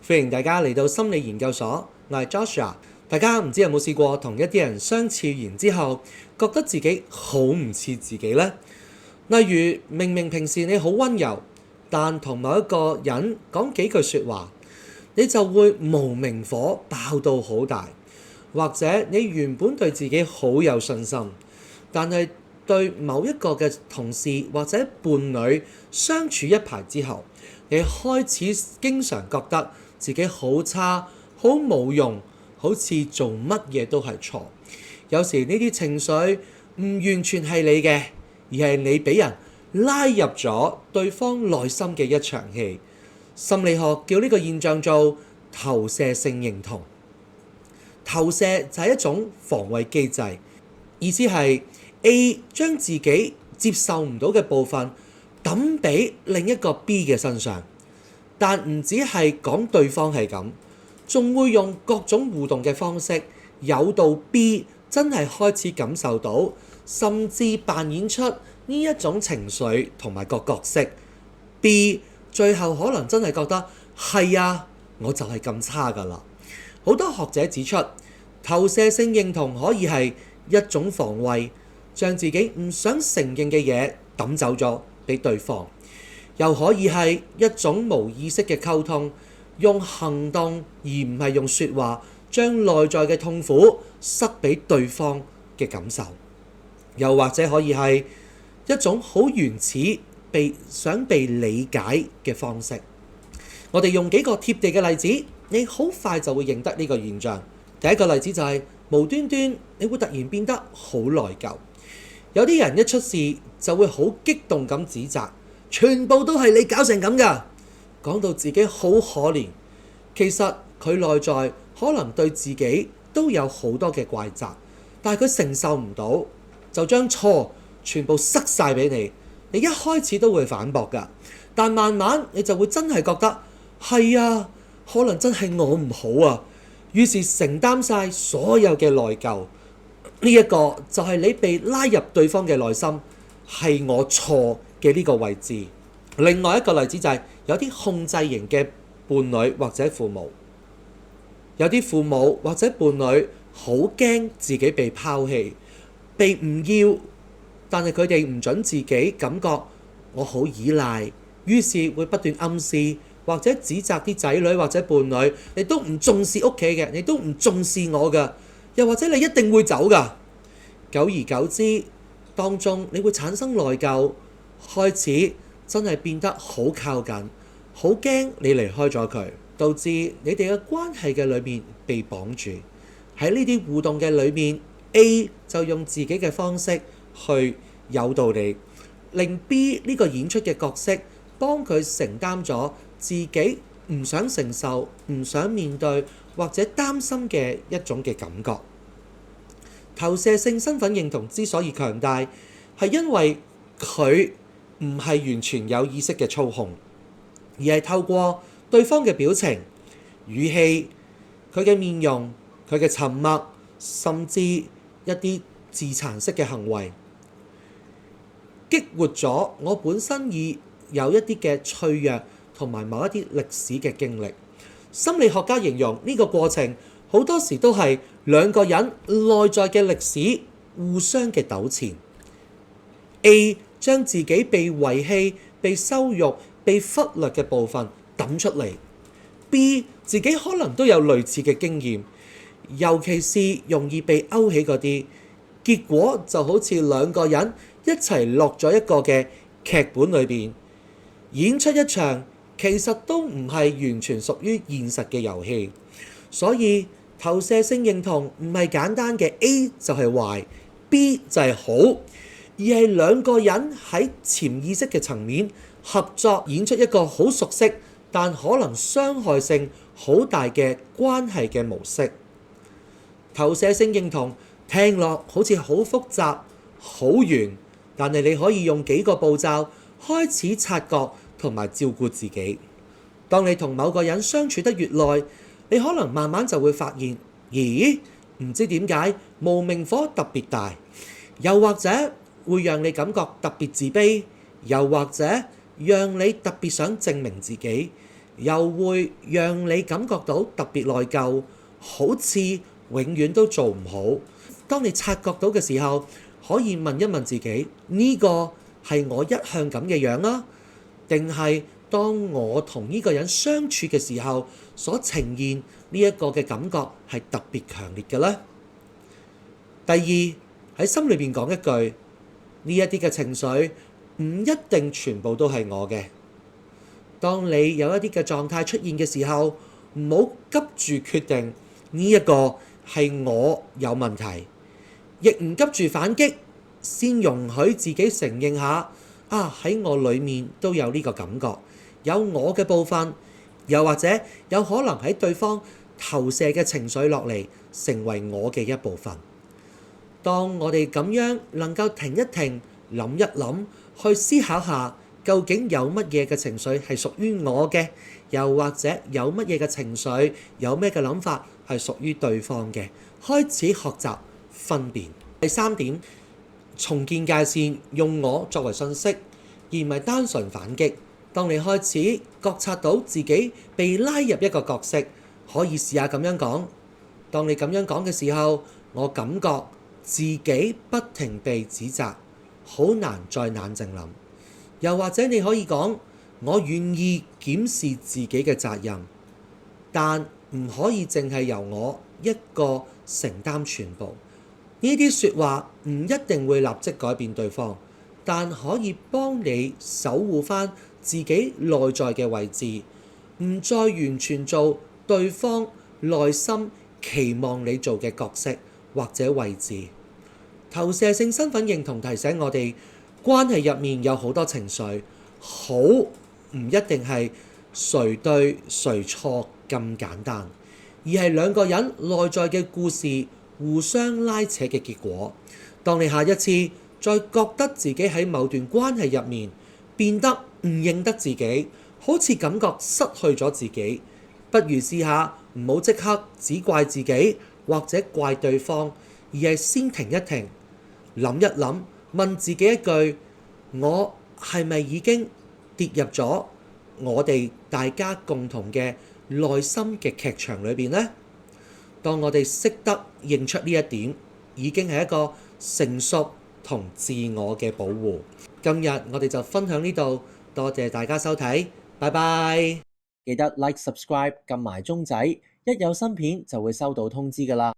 歡迎大家嚟到心理研究所，我係 Joshua。大家唔知有冇試過同一啲人相處完之後，覺得自己好唔似自己呢？例如明明平時你好溫柔，但同某一個人講幾句説話，你就會無名火爆到好大。或者你原本對自己好有信心，但係對某一個嘅同事或者伴侶相處一排之後，你開始經常覺得自己好差、好冇用，好似做乜嘢都係錯。有時呢啲情緒唔完全係你嘅，而係你俾人拉入咗對方內心嘅一場戲。心理學叫呢個現象做投射性認同。投射就係一種防衛機制，意思係 A 將自己接受唔到嘅部分抌俾另一個 B 嘅身上，但唔止係講對方係咁，仲會用各種互動嘅方式，誘導 B 真係開始感受到，甚至扮演出呢一種情緒同埋個角色。B 最後可能真係覺得係啊，我就係咁差㗎啦。好多學者指出，投射性認同可以係一種防衛，將自己唔想承認嘅嘢抌走咗俾對方；又可以係一種無意識嘅溝通，用行動而唔係用説話，將內在嘅痛苦塞俾對方嘅感受；又或者可以係一種好原始想被理解嘅方式。我哋用幾個貼地嘅例子，你好快就會認得呢個現象。第一個例子就係無端端你會突然變得好內疚。有啲人一出事就會好激動咁指責，全部都係你搞成咁㗎，講到自己好可憐。其實佢內在可能對自己都有好多嘅怪責，但係佢承受唔到，就將錯全部塞晒俾你。你一開始都會反駁㗎，但慢慢你就會真係覺得係啊，可能真係我唔好啊。於是承擔晒所有嘅內疚，呢一個就係你被拉入對方嘅內心，係我錯嘅呢個位置。另外一個例子就係有啲控制型嘅伴侶或者父母，有啲父母或者伴侶好驚自己被拋棄、被唔要，但係佢哋唔準自己感覺我好依賴，於是會不斷暗示或者指責啲仔女或者伴侶，你都唔重視屋企嘅，你都唔重視我㗎，又或者你一定會走㗎。久而久之，當中你會產生內疚，開始真係變得好靠近，好驚你離開咗佢，導致你哋嘅關係嘅裏面被綁住。喺呢啲互動嘅裏面， A 就用自己嘅方式去誘導你，令 B 呢個演出嘅角色幫佢承擔咗自己唔想承受、唔想面對或者擔心嘅一種嘅感覺。投射性身份認同之所以強大，係因為佢唔係完全有意識嘅操控，而係透過對方嘅表情、語氣、佢嘅面容、佢嘅沉默，甚至一啲自殘式嘅行為，激活咗我本身已有一啲嘅脆弱同埋某一啲歷史嘅經歷。心理學家形容呢個過程好多時都係兩個人內在嘅歷史互相嘅糾纏。A 將自己被遺棄、被羞辱、被忽略嘅部分抌出嚟， B 自己可能都有類似嘅經驗，尤其是容易被勾起嗰啲，結果就好似兩個人一齊落咗一個嘅劇本裏邊，演出一場其實都唔係完全屬於現實嘅遊戲。所以投射性認同唔係簡單嘅 A 就係壞， B 就係好，而係兩個人喺潛意識嘅層面合作演出一個好熟悉但可能傷害性好大嘅關係嘅模式。投射性認同聽落好似好複雜好圓，但係你可以用幾個步驟開始察覺同埋照顧自己。當你同某個人相處得越耐，你可能慢慢就會發現，咦，唔知點解無名火特別大，又或者會讓你感覺特別自卑，又或者讓你特別想證明自己，又會讓你感覺到特別內疚，好似永遠都做唔好。當你察覺到嘅時候，可以問一問自己，呢個係我一向咁嘅樣啊？定係當我同呢個人相處嘅時候所呈現呢一個嘅感覺係特別強烈嘅呢？第二，喺心裏邊講一句，呢一啲嘅情緒唔一定全部都係我嘅。當你有一啲嘅狀態出現嘅時候，唔好急住決定呢一個係我有問題，亦唔急住反擊，先容許自己承認下喺我裡面都有呢個感覺，有我嘅部分，又或者有可能喺對方投射嘅情緒落嚟，成為我嘅一部分。當我哋咁樣能夠停一停，諗一諗，去思考下究竟有乜嘢嘅情緒係屬於我嘅，又或者有乜嘢嘅情緒，有咩嘅諗法係屬於對方嘅，開始學習分辨。第三點，重建界線，用我作為信息，而唔係單純反擊。當你開始覺察到自己被拉入一個角色，可以試下咁樣講。當你咁樣講嘅時候，我感覺自己不停被指責，好難再冷靜諗。又或者你可以講，我願意檢視自己嘅責任，但唔可以淨係由我一個承擔全部。呢啲説話唔一定會立即改變對方，但可以幫你守護返自己內在嘅位置，唔再完全做對方內心期望你做嘅角色或者位置。投射性身份認同提醒我哋，關係入面有好多情緒，好唔一定係誰對誰錯咁簡單，而係兩個人內在嘅故事互相拉扯嘅結果。當你下一次再覺得自己喺某段關係入面變得唔認得自己，好似感覺失去咗自己，不如試下唔好即刻只怪自己或者怪對方，而係先停一停，諗一諗，問自己一句：我係咪已經跌入咗我哋大家共同嘅內心嘅劇場裏邊呢？當我哋識得認出呢一點，已經係一個成熟同自我嘅保護。今日我哋就分享呢度，多謝大家收睇，拜拜！記得 like、subscribe、撳埋鐘仔，一有新片就會收到通知㗎喇。